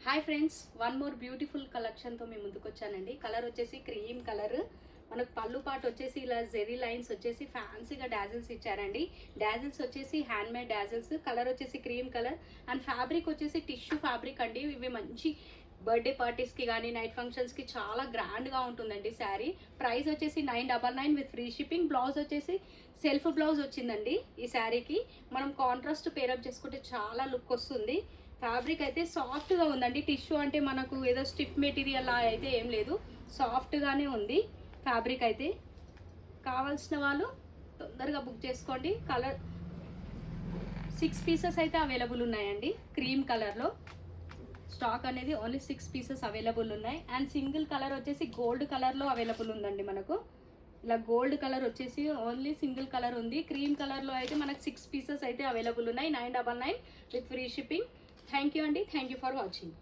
Hi friends, one more beautiful కలెక్షన్తో మేము ముందుకు వచ్చానండి. కలర్ వచ్చేసి క్రీమ్ కలర్. మనకు పళ్ళు పాటు వచ్చేసి ఇలా జెరీ లైన్స్ వచ్చేసి ఫ్యాన్సీగా డాజిల్స్ ఇచ్చారండి. డాజిల్స్ వచ్చేసి హ్యాండ్ మేడ్ డాజిల్స్. కలర్ వచ్చేసి క్రీమ్ కలర్ అండ్ ఫ్యాబ్రిక్ వచ్చేసి టిష్యూ ఫ్యాబ్రిక్ అండి. ఇవి మంచి బర్త్డే పార్టీస్కి కానీ నైట్ ఫంక్షన్స్కి చాలా గ్రాండ్గా ఉంటుందండి శారీ. ప్రైస్ వచ్చేసి 999 విత్ ఫ్రీ షిప్పింగ్. బ్లౌజ్ వచ్చేసి సెల్ఫ్ బ్లౌజ్ వచ్చిందండి. ఈ శారీకి మనం కాంట్రాస్ట్ పేరప్ చేసుకుంటే చాలా లుక్ వస్తుంది. ఫ్యాబ్రిక్ అయితే సాఫ్ట్గా ఉందండి. టిష్యూ అంటే మనకు ఏదో స్టిఫ్ మెటీరియల్ అయితే ఏం లేదు, సాఫ్ట్గానే ఉంది ఫ్యాబ్రిక్ అయితే. కావాల్సిన వాళ్ళు తొందరగా బుక్ చేసుకోండి. కలర్ 6 పీసెస్ అయితే అవైలబుల్ ఉన్నాయండి. క్రీమ్ కలర్లో స్టాక్ అనేది ఓన్లీ 6 పీసెస్ అవైలబుల్ ఉన్నాయి. అండ్ సింగిల్ కలర్ వచ్చేసి గోల్డ్ కలర్లో అవైలబుల్ ఉందండి. మనకు ఇలా గోల్డ్ కలర్ వచ్చేసి ఓన్లీ సింగిల్ కలర్ ఉంది. క్రీమ్ కలర్లో అయితే మనకు 6 పీసెస్ అయితే అవైలబుల్ ఉన్నాయి. 999 with free shipping. Thank you అండి. Thank you for watching.